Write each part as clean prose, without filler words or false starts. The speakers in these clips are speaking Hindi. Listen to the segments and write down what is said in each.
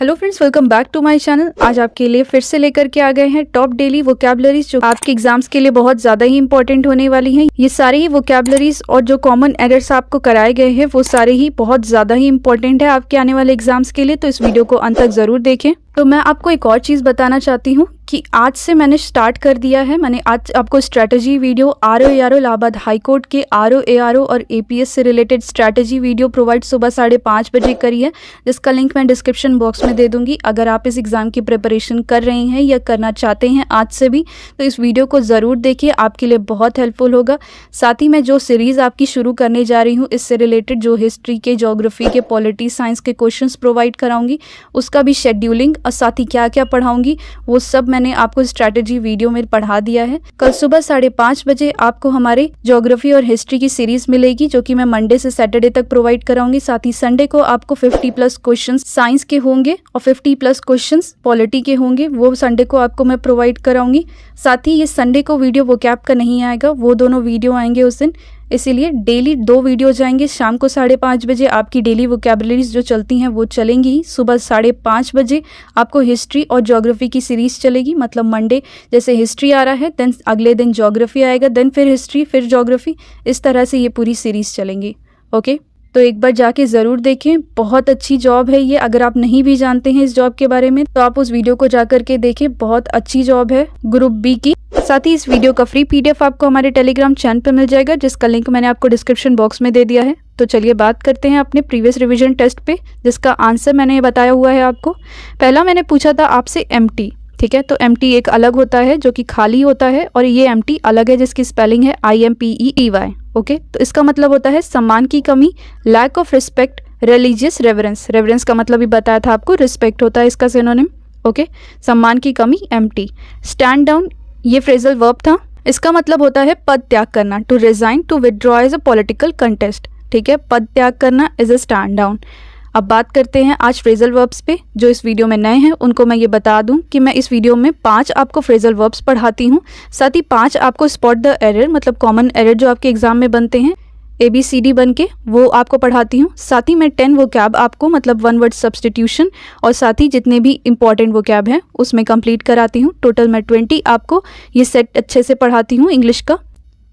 Hello friends, welcome back to my channel. आज आपके लिए फिर से लेकर के आ गए हैं टॉप डेली वोकैबुलरीज जो आपके एग्जाम्स के लिए बहुत ज़्यादा ही इंपॉर्टेंट होने वाली हैं। ये सारे ही वोकैबुलरीज और जो कॉमन एरर्स आपको कराए गए हैं वो सारे ही बहुत ज़्यादा ही इंपॉर्टेंट है आपके आने वाले एग्जाम्स के लिए, तो इस वीडियो को अंत तक ज़रूर देखें। तो मैं आपको एक और चीज़ बताना चाहती हूँ कि आज से मैंने स्टार्ट कर दिया है। मैंने आज आपको strategy video RO Allahabad high court के RO ARO और APS से रिलेटेड स्ट्रैटेजी वीडियो प्रोवाइड सुबह 5:30 बजे करी है, जिसका लिंक मैं डिस्क्रिप्शन बॉक्स में दे दूंगी। अगर आप इस एग्ज़ाम की प्रिपरेशन कर रहे हैं या करना चाहते हैं आज से भी, तो इस वीडियो को ज़रूर देखिए, आपके लिए बहुत हेल्पफुल होगा। साथ ही मैं जो सीरीज़ आपकी शुरू करने जा रही हूँ, इससे रिलेटेड जो हिस्ट्री के, ज्योग्राफी के, पॉलिटी साइंस के क्वेश्चन प्रोवाइड कराऊंगी, उसका भी शेड्यूलिंग और साथ ही क्या क्या पढ़ाऊंगी वो सब मैंने आपको स्ट्रैटेजी वीडियो में पढ़ा दिया है। कल सुबह 5:30 बजे आपको हमारे ज्योग्राफी और हिस्ट्री की सीरीज मिलेगी, जो कि मैं मंडे से सैटरडे तक प्रोवाइड कराऊंगी। साथ ही संडे को आपको 50+ क्वेश्चन साइंस के होंगे और 50+ क्वेश्चन पॉलिटी के होंगे, वो संडे को आपको मैं प्रोवाइड कराऊंगी। साथ ही ये संडे को वीडियो वोकैब का नहीं आएगा, वो दोनों वीडियो आएंगे उस दिन, इसीलिए डेली 2 वीडियो जाएंगे। शाम को 5:30 बजे आपकी डेली वोकैबुलरीज जो चलती हैं वो चलेंगी। सुबह 5:30 बजे आपको हिस्ट्री और ज्योग्राफी की सीरीज़ चलेगी, मतलब मंडे जैसे हिस्ट्री आ रहा है, देन अगले दिन ज्योग्राफी आएगा, देन फिर हिस्ट्री, फिर ज्योग्राफी, इस तरह से ये पूरी सीरीज़ चलेंगी। ओके, तो एक बार जाके ज़रूर देखें, बहुत अच्छी जॉब है ये। अगर आप नहीं भी जानते हैं इस जॉब के बारे में तो आप उस वीडियो को जा करके देखें, बहुत अच्छी जॉब है ग्रुप बी की। साथ ही इस वीडियो का फ्री PDF आपको हमारे टेलीग्राम चैनल पे मिल जाएगा, जिसका लिंक मैंने आपको डिस्क्रिप्शन बॉक्स में दे दिया है। तो चलिए बात करते हैं अपने प्रीवियस रिवीजन टेस्ट पे, जिसका आंसर मैंने बताया हुआ है आपको। पहला मैंने पूछा था आपसे एम्प्टी, ठीक है, तो एम्प्टी एक अलग होता है जो कि खाली होता है, और ये एम्प्टी अलग है जिसकी स्पेलिंग है IMPEEY। ओके, तो इसका मतलब होता है सम्मान की कमी, lack of respect, religious reverence. Reverence का मतलब भी बताया था आपको, रिस्पेक्ट होता है इसका सिनोनिम। ओके, सम्मान की कमी एम्प्टी। स्टैंड डाउन ये फ्रेजल वर्ब था, इसका मतलब होता है पद त्याग करना, to resign, to withdraw as a political contest. ठीक है, पद त्याग करना इज अ स्टैंड डाउन। अब बात करते हैं आज फ्रेजल वर्ब्स पे। जो इस वीडियो में नए हैं उनको मैं ये बता दूं कि मैं इस वीडियो में 5 आपको फ्रेजल वर्ब्स पढ़ाती हूँ, साथ ही 5 आपको स्पॉट द एरर, मतलब कॉमन एरर जो आपके एग्जाम में बनते हैं ABCD बन के, वो आपको पढ़ाती हूँ। साथ ही मैं 10 वोकैब आपको, मतलब 1 वर्ड सब्सटीट्यूशन, और साथ ही जितने भी इंपॉर्टेंट वोकैब हैं उसमें कंप्लीट कराती हूँ। टोटल मैं 20 आपको ये सेट अच्छे से पढ़ाती हूँ इंग्लिश का।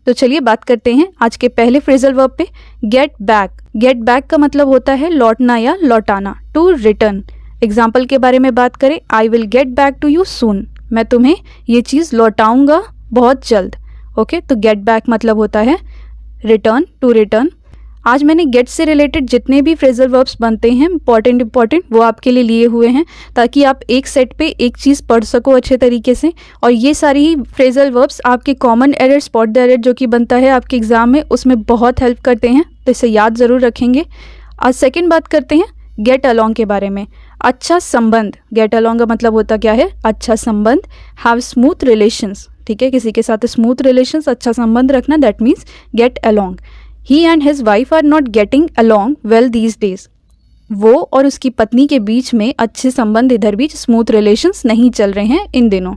तो चलिए बात करते हैं आज के पहले फ्रेजल वर्ब पे, गेट बैक। गेट बैक का मतलब होता है लौटना या लौटाना, टू रिटर्न। एग्जाम्पल के बारे में बात करें, I will get back to you soon, मैं तुम्हें ये चीज़ लौटाऊंगा बहुत जल्द। ओके, तो गेट बैक मतलब होता है रिटर्न, टू रिटर्न। आज मैंने गेट से रिलेटेड जितने भी फ्रेजल वर्ब्स बनते हैं इंपॉर्टेंट वो आपके लिए लिए हुए हैं, ताकि आप एक सेट पे एक चीज़ पढ़ सको अच्छे तरीके से। और ये सारी ही फ्रेजल वर्ब्स आपके common error, spot the error जो कि बनता है आपके एग्जाम में, उसमें बहुत हेल्प करते हैं, तो इसे याद ज़रूर रखेंगे। आज सेकेंड बात करते हैं गेट अलॉन्ग के बारे में। अच्छा संबंध, गेट अलॉन्ग का मतलब होता क्या है, अच्छा संबंध। हैव स्मूथ रिलेशंस, ठीक है, किसी के साथ स्मूथ रिलेशंस, अच्छा संबंध रखना, that means get along. He and his wife are not getting along well these days, वो और उसकी पत्नी के बीच में अच्छे संबंध, इधर बीच स्मूथ रिलेशंस नहीं चल रहे हैं इन दिनों।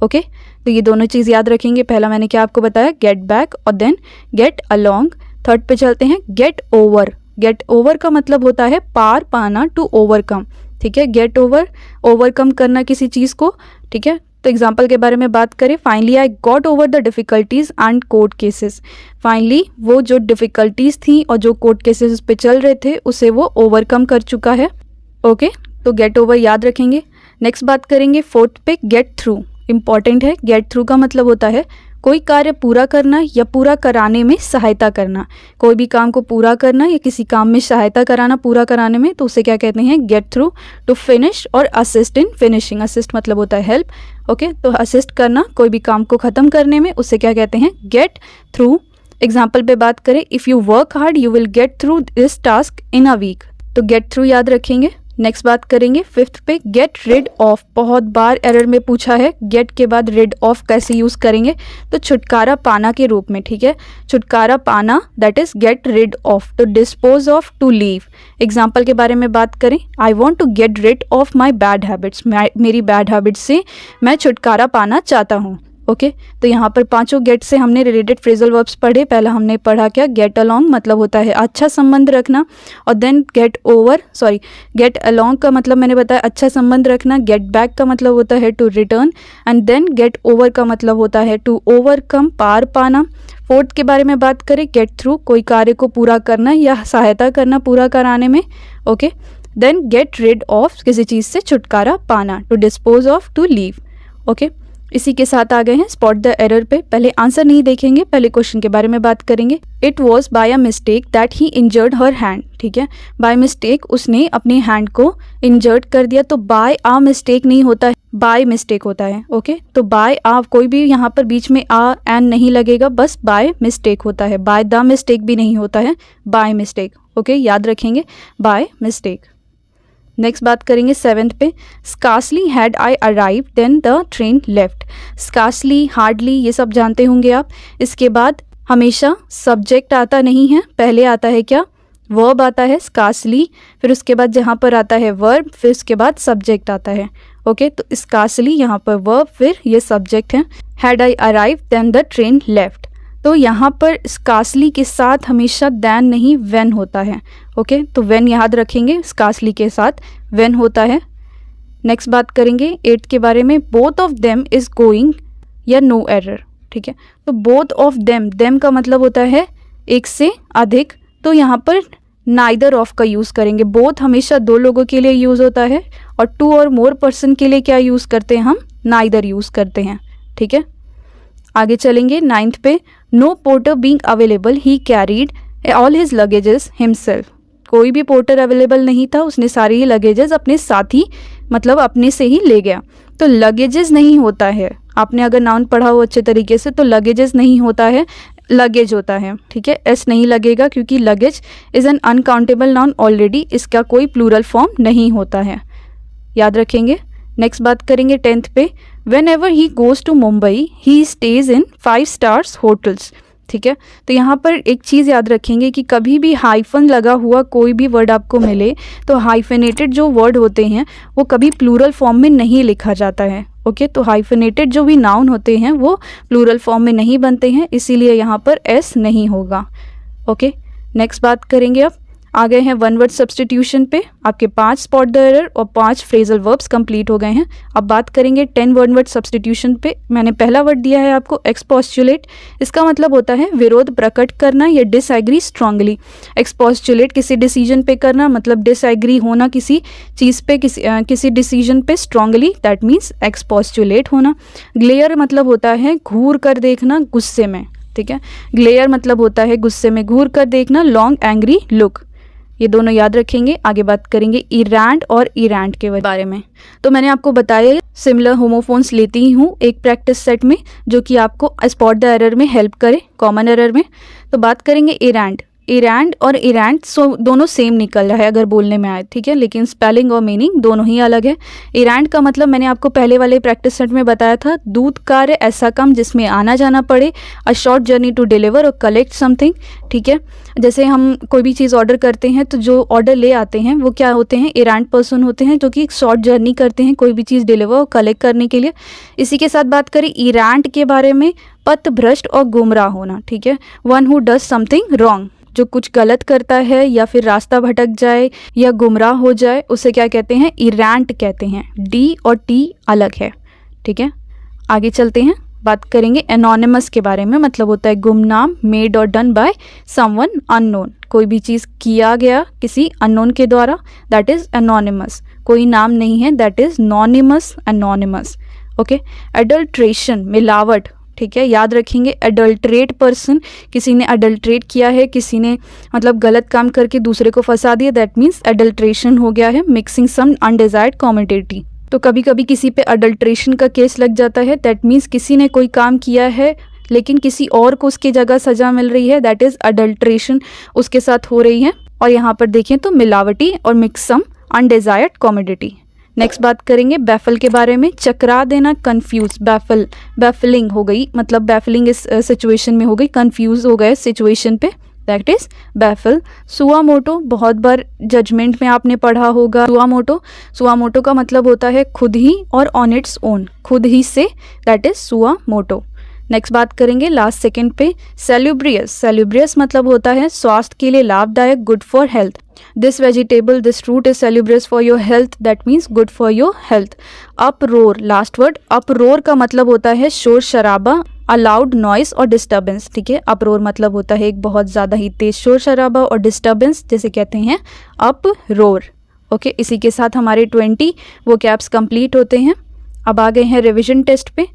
ओके, तो ये दोनों चीज़ याद रखेंगे। पहला मैंने क्या आपको बताया, गेट बैक, और देन गेट अलॉन्ग। थर्ड पे चलते हैं, गेट ओवर। गेट ओवर का मतलब होता है पार पाना, टू ओवरकम। ठीक है, गेट ओवर, ओवरकम करना किसी चीज़ को। ठीक है, तो एग्जाम्पल के बारे में बात करें, finally I got over the difficulties and court cases. Finally वो जो डिफ़िकल्टीज थी और जो कोर्ट केसेस पे चल रहे थे उसे वो ओवरकम कर चुका है। ओके, तो गेट ओवर याद रखेंगे। नेक्स्ट बात करेंगे फोर्थ पे, गेट थ्रू। इंपॉर्टेंट है, गेट थ्रू का मतलब होता है कोई कार्य पूरा करना या पूरा कराने में सहायता करना। कोई भी काम को पूरा करना या किसी काम में सहायता कराना पूरा कराने में, तो उसे क्या कहते हैं, गेट थ्रू। टू फिनिश और असिस्ट इन फिनिशिंग। असिस्ट मतलब होता है हेल्प। ओके, तो असिस्ट करना कोई भी काम को ख़त्म करने में, उसे क्या कहते हैं, गेट थ्रू। एग्जाम्पल पे बात करें, if you work hard you will get through this task in a week, तो गेट थ्रू याद रखेंगे। नेक्स्ट बात करेंगे फिफ्थ पे, गेट रिड ऑफ। बहुत बार एरर में पूछा है गेट के बाद रिड ऑफ कैसे यूज़ करेंगे, तो छुटकारा पाना के रूप में। ठीक है, छुटकारा पाना, that is get rid of. तो dispose of, to leave. Example के बारे में बात करें, I want to get rid of my bad habits. मेरी बैड हैबिट्स से मैं छुटकारा पाना चाहता हूँ। ओके तो यहाँ पर पांचों गेट से हमने रिलेटेड फ्रेजल वर्ब्स पढ़े। पहला हमने पढ़ा क्या, गेट अलोंग मतलब होता है अच्छा संबंध रखना, और देन गेट अलोंग का मतलब मैंने बताया अच्छा संबंध रखना, गेट बैक का मतलब होता है to return, and then get over का मतलब होता है टू ओवरकम, पार पाना। फोर्थ के बारे में बात करें, गेट थ्रू कोई कार्य को पूरा करना या सहायता करना पूरा कराने में। Okay then get rid of किसी चीज़ से छुटकारा पाना, to dispose of, to leave. Okay इसी के साथ आ गए हैं स्पॉट द एरर पे। पहले आंसर नहीं देखेंगे, पहले क्वेश्चन के बारे में बात करेंगे। It was by a mistake that he injured her hand, ठीक है, बाय मिस्टेक उसने अपने हैंड को इंजर्ड कर दिया। तो बाय आ मिस्टेक नहीं होता है, बाय मिस्टेक होता है। ओके तो बाय आ कोई भी यहाँ पर बीच में आ एन नहीं लगेगा, बस बाय मिस्टेक होता है, बाय द मिस्टेक भी नहीं होता है, बाय मिस्टेक। ओके याद रखेंगे बाय मिस्टेक। नेक्स्ट बात करेंगे 7th पे, scarcely had I arrive then the train left. Scarcely, hardly ये सब जानते होंगे आप। इसके बाद हमेशा सब्जेक्ट आता नहीं है, पहले आता है क्या, वर्ब आता है स्कार्सली, फिर उसके बाद जहाँ पर आता है वर्ब, फिर उसके बाद सब्जेक्ट आता है। ओके तो स्कार्सली यहाँ पर वर्ब, फिर ये सब्जेक्ट है। Had I arrive then the train left, तो यहाँ पर स्कार्सली के साथ हमेशा दैन नहीं व्हेन होता है। ओके तो व्हेन याद रखेंगे, स्कार्सली के साथ व्हेन होता है। नेक्स्ट बात करेंगे 8th के बारे में, both of them is going या नो एरर, ठीक है। तो बोथ ऑफ देम का मतलब होता है एक से अधिक, तो यहाँ पर नाइदर ऑफ का यूज़ करेंगे। बोथ हमेशा दो लोगों के लिए यूज़ होता है, और टू और मोर पर्सन के लिए क्या यूज़ करते हैं हम, नाइदर यूज़ करते हैं, ठीक है। आगे चलेंगे 9th पे, no porter being available he carried all his luggages himself. कोई भी पोर्टर अवेलेबल नहीं था, उसने सारे ही लगेजेस अपने साथ ही मतलब अपने से ही ले गया। तो लगेजेस नहीं होता है, आपने अगर नाउन पढ़ा हो अच्छे तरीके से तो लगेजेस नहीं होता है, लगेज होता है, ठीक है। एस नहीं लगेगा क्योंकि luggage is an uncountable noun already, इसका कोई प्लूरल फॉर्म नहीं होता है, याद रखेंगे। नेक्स्ट बात करेंगे 10th पे, whenever he goes to Mumbai he stays in 5 stars hotels, ठीक है। तो यहाँ पर एक चीज़ याद रखेंगे कि कभी भी हाइफन लगा हुआ कोई भी वर्ड आपको मिले तो हाइफेनेटेड जो वर्ड होते हैं वो कभी प्लूरल फॉर्म में नहीं लिखा जाता है। ओके तो हाइफेनेटेड जो भी नाउन होते हैं वो प्लूरल फॉर्म में नहीं बनते हैं, इसीलिए यहाँ पर एस नहीं होगा। ओके नेक्स्ट बात करेंगे, अब आ गए हैं वन वर्ड सब्सटीट्यूशन पे। आपके 5 स्पॉट द एरर और 5 फ्रेजल वर्ब्स कंप्लीट हो गए हैं। अब बात करेंगे 10 वन वर्ड सब्सटीट्यूशन पे। मैंने पहला वर्ड दिया है आपको एक्सपोस्टुलेट, इसका मतलब होता है विरोध प्रकट करना या डिसएग्री स्ट्रांगली। एक्सपोस्टुलेट किसी डिसीजन पे करना, मतलब डिसएग्री होना किसी चीज़ पे, किसी डिसीजन पे स्ट्रांगली, दैट मीन्स एक्सपोस्टुलेट होना। ग्लेयर मतलब होता है घूर कर देखना गुस्से में, ठीक है। ग्लेयर मतलब होता है गुस्से में घूर कर देखना, लॉन्ग एंग्री लुक, ये दोनों याद रखेंगे। आगे बात करेंगे इरैंड और इरैंड के बारे में। तो मैंने आपको बताया सिमिलर होमोफोन्स लेती ही हूँ एक प्रैक्टिस सेट में, जो कि आपको स्पॉट द एरर में हेल्प करे, कॉमन एरर में। तो बात करेंगे इरैंड। इरैंड और इरैंड दोनों सेम निकल रहा है अगर बोलने में आए, ठीक है, लेकिन स्पेलिंग और मीनिंग दोनों ही अलग है। इरैंड का मतलब मैंने आपको पहले वाले प्रैक्टिस सेट में बताया था, दूत कार्य, ऐसा काम जिसमें आना जाना पड़े, a short journey to deliver और कलेक्ट समथिंग, ठीक है। जैसे हम कोई भी चीज़ ऑर्डर करते हैं तो जो ऑर्डर ले आते हैं वो क्या होते हैं, इरैंड पर्सन होते हैं, जो कि एक शॉर्ट जर्नी करते हैं कोई भी चीज़ डिलीवर और कलेक्ट करने के लिए। इसी के साथ बात करें इरैंड के बारे में, पथ भ्रष्ट और गुमराह होना, ठीक है। One who does something wrong, जो कुछ गलत करता है या फिर रास्ता भटक जाए या गुमराह हो जाए, उसे क्या कहते हैं, इरैंट कहते हैं। डी और टी अलग है, ठीक है। आगे चलते हैं, बात करेंगे एनोनिमस के बारे में, मतलब होता है गुमनाम, मेड और डन बाय समवन अननोन, कोई भी चीज़ किया गया किसी अननोन के द्वारा, दैट इज एनोनिमस। कोई नाम नहीं है, that is nonymous, anonymous. Okay adulteration, मिलावट, ठीक है, याद रखेंगे। एडल्ट्रेट पर्सन, किसी ने अडल्ट्रेट किया है, किसी ने मतलब गलत काम करके दूसरे को फंसा दिया, दैट मीन्स एडल्ट्रेशन हो गया है। मिक्सिंग सम अनडिजायर्ड कॉमोडिटी, तो कभी कभी किसी पे अडल्ट्रेशन का केस लग जाता है, दैट मीन्स किसी ने कोई काम किया है लेकिन किसी और को उसकी जगह सजा मिल रही है, दैट इज अडल्ट्रेशन उसके साथ हो रही है। और यहाँ पर देखें तो मिलावटी और mix some undesired commodity. Next बात करेंगे बैफल के बारे में, चकरा देना, कंफ्यूज, बैफलिंग हो गई, मतलब बैफलिंग इस सिचुएशन में हो गई, कंफ्यूज हो गए सिचुएशन पे, दैट इज बैफल। सुआमोटो, बहुत बार जजमेंट में आपने पढ़ा होगा सुआमोटो का मतलब होता है खुद ही और ऑन इट्स ओन, खुद ही से, दैट इज सुआमोटो। नेक्स्ट बात करेंगे लास्ट सेकंड पे सेल्यूब्रियस मतलब होता है स्वास्थ्य के लिए लाभदायक, good for health. This vegetable, this fruit is salubrious for your health, that means good for your health. Uproar, last word, uproar का मतलब होता है शोर शराबा, अ लाउड नॉइस और डिस्टर्बेंस, ठीक है। अपरोर मतलब होता है एक बहुत ज़्यादा ही तेज शोर शराबा, और डिस्टर्बेंस जैसे कहते हैं अपरोर। ओके, इसी के साथ हमारे 20 वोकैब्स कंप्लीट होते हैं। अब आ गए हैं रिवीजन टेस्ट पे।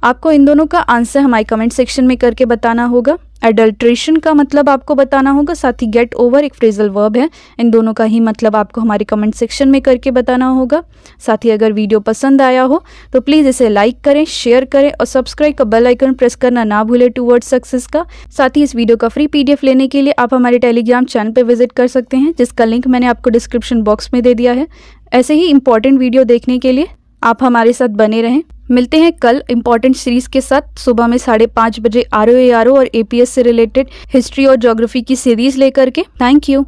आपको इन दोनों का आंसर हमारे कमेंट सेक्शन में करके बताना होगा। एडल्ट्रेशन का मतलब आपको बताना होगा, साथ ही गेट ओवर एक फ्रेजल वर्ब है, इन दोनों का ही मतलब आपको हमारे कमेंट सेक्शन में करके बताना होगा। साथ ही अगर वीडियो पसंद आया हो तो प्लीज़ इसे लाइक करें, शेयर करें और सब्सक्राइब का बेल आइकन प्रेस करना ना भूलें टूवर्ड्स सक्सेस का। साथ ही इस वीडियो का फ्री PDF लेने के लिए आप हमारे टेलीग्राम चैनल पर विजिट कर सकते हैं, जिसका लिंक मैंने आपको डिस्क्रिप्शन बॉक्स में दे दिया है। ऐसे ही इंपॉर्टेंट वीडियो देखने के लिए आप हमारे साथ बने रहें। मिलते हैं कल इंपॉर्टेंट सीरीज के साथ सुबह में 5:30 बजे RO ARO और APS से रिलेटेड हिस्ट्री और ज्योग्राफी की सीरीज लेकर के। Thank you.